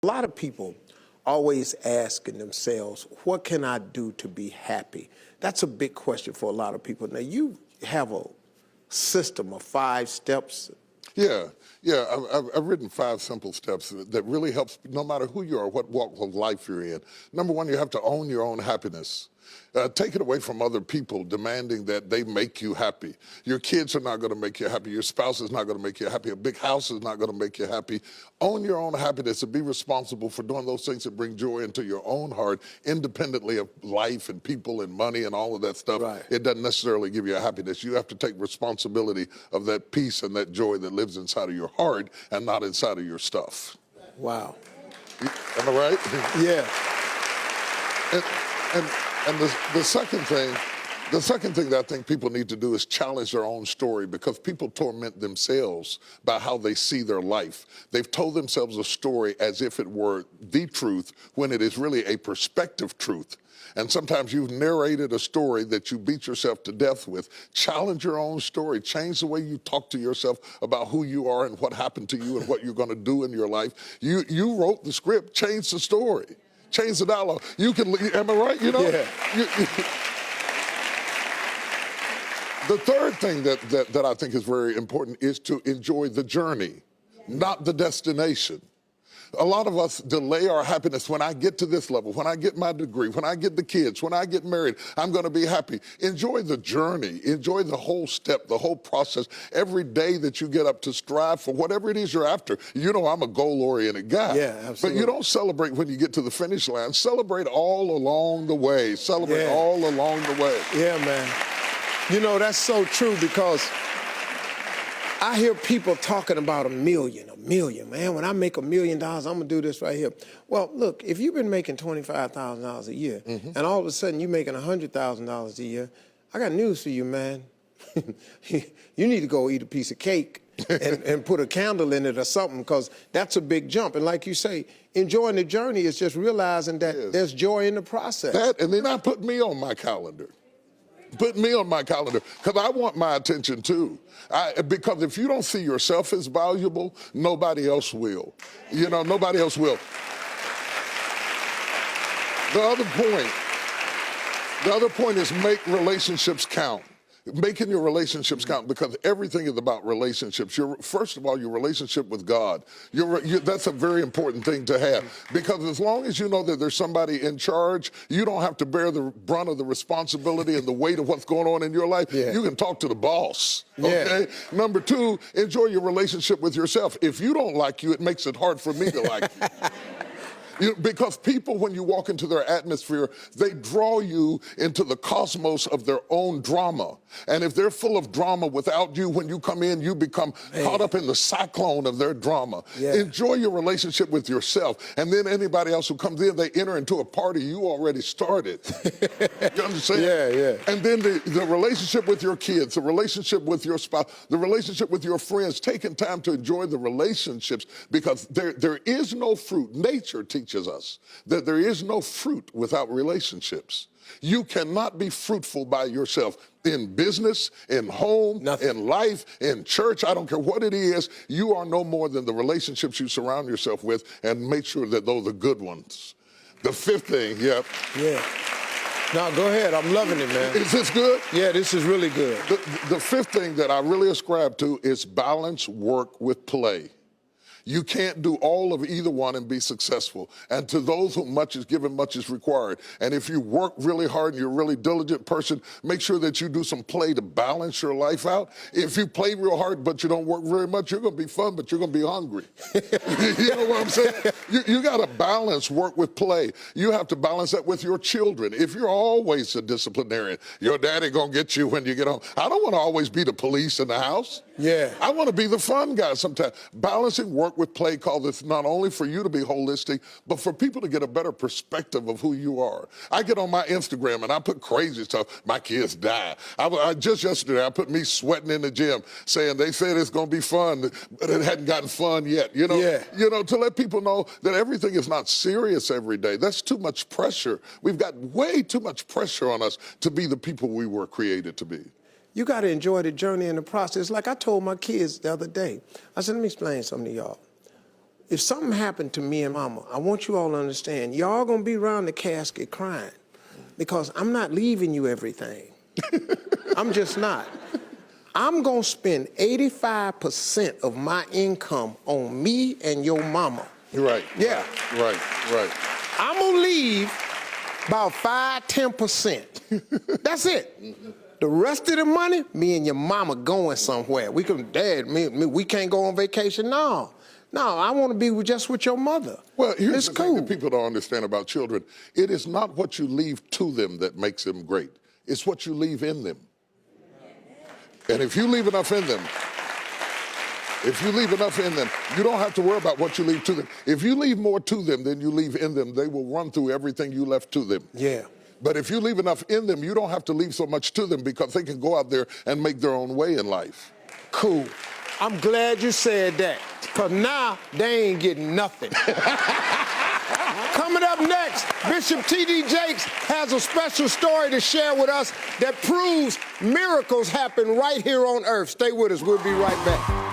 A lot of people always asking themselves, what can I do to be happy? That's a big question for a lot of people. Now, you have a system of 5 steps. Yeah. I've written 5 simple steps that really helps no matter who you are, what walk of life you're in. Number 1, you have to own your own happiness. Take it away from other people demanding that they make you happy. Your kids are not going to make you happy. Your spouse is not going to make you happy. A big house is not going to make you happy. Own your own happiness and be responsible for doing those things that bring joy into your own heart, independently of life and people and money and all of that stuff. Right. It doesn't necessarily give you a happiness. You have to take responsibility of that peace and that joy that lives inside of your heart and not inside of your stuff. Wow. Am I right? Yeah. And the second thing that I think people need to do is challenge their own story, because people torment themselves by how they see their life. They've told themselves a story as if it were the truth when it is really a perspective truth. And sometimes you've narrated a story that you beat yourself to death with. Challenge your own story. Change the way you talk to yourself about who you are and what happened to you and what you're going to do in your life. You wrote the script. Change the story. Change the dialogue. You can, am I right? You know? Yeah. The third thing that I think is very important is to enjoy the journey, not the destination. A lot of us delay our happiness. When I get to this level, when I get my degree, when I get the kids, when I get married, I'm going to be happy. Enjoy the journey. Enjoy the whole step, the whole process. Every day that you get up to strive for whatever it is you're after. You know I'm a goal-oriented guy. Yeah, absolutely. But you don't celebrate when you get to the finish line. Celebrate all along the way. Celebrate all along the way. Yeah, man. You know, that's so true, because I hear people talking about a million, man. When I make $1 million, I'm going to do this right here. Well, look, if you've been making $25,000 a year, and all of a sudden you're making $100,000 a year, I got news for you, man. You need to go eat a piece of cake and put a candle in it or something, because that's a big jump. And like you say, enjoying the journey is just realizing that there's joy in the process. That, and then I put me on my calendar. Put me on my calendar, because I want my attention too. Because if you don't see yourself as valuable, nobody else will. You know, nobody else will. The other point is make relationships count. Making your relationships count, because everything is about relationships. First of all, your relationship with God. That's a very important thing to have, because as long as you know that there's somebody in charge, you don't have to bear the brunt of the responsibility and the weight of what's going on in your life. Yeah. You can talk to the boss. Okay. Yeah. Number 2, enjoy your relationship with yourself. If you don't like you, it makes it hard for me to like you. Because people, when you walk into their atmosphere, they draw you into the cosmos of their own drama. And if they're full of drama without you, when you come in, you become caught up in the cyclone of their drama. Yeah. Enjoy your relationship with yourself. And then anybody else who comes in, they enter into a party you already started. You understand? Yeah. And then the relationship with your kids, the relationship with your spouse, the relationship with your friends, taking time to enjoy the relationships, because there is no fruit. Nature teaches us that there is no fruit without relationships. You cannot be fruitful by yourself in business, in home, in life, in church. I don't care what it is. You are no more than the relationships you surround yourself with, and make sure that those are good ones. The 5th thing, Yeah. No, go ahead. I'm loving it, man. Is this good? Yeah, this is really good. The 5th thing that I really ascribe to is balance work with play. You can't do all of either one and be successful. And to those whom much is given, much is required. And if you work really hard and you're a really diligent person, make sure that you do some play to balance your life out. If you play real hard but you don't work very much, you're going to be fun, but you're going to be hungry. You know what I'm saying? You got to balance work with play. You have to balance that with your children. If you're always a disciplinarian, your daddy going to get you when you get home. I don't want to always be the police in the house. Yeah. I want to be the fun guy sometimes. Balancing work with play calls this not only for you to be holistic, but for people to get a better perspective of who you are. I get on my Instagram and I put crazy stuff. My kids die. Just yesterday, I put me sweating in the gym, saying they said it's going to be fun, but it hadn't gotten fun yet. You know, to let people know that everything is not serious every day. That's too much pressure. We've got way too much pressure on us to be the people we were created to be. You got to enjoy the journey and the process. Like I told my kids the other day, I said, let me explain something to y'all. if something happened to me and mama, I want you all to understand, y'all gonna be around the casket crying because I'm not leaving you everything. I'm just not. I'm gonna spend 85% of my income on me and your mama. Right. Yeah. Right. I'm gonna leave about 5–10%. That's it. The rest of the money, me and your mama going somewhere. We can, Dad, we can't go on vacation. No, I want to be just with your mother. Well, here's it's the cool. thing that people don't understand about children. It is not what you leave to them that makes them great. It's what you leave in them. And if you leave enough in them, you don't have to worry about what you leave to them. If you leave more to them than you leave in them, they will run through everything you left to them. Yeah. But if you leave enough in them, you don't have to leave so much to them because they can go out there and make their own way in life. Cool. I'm glad you said that, because now they ain't getting nothing. Coming up next, Bishop T.D. Jakes has a special story to share with us that proves miracles happen right here on earth. Stay with us. We'll be right back.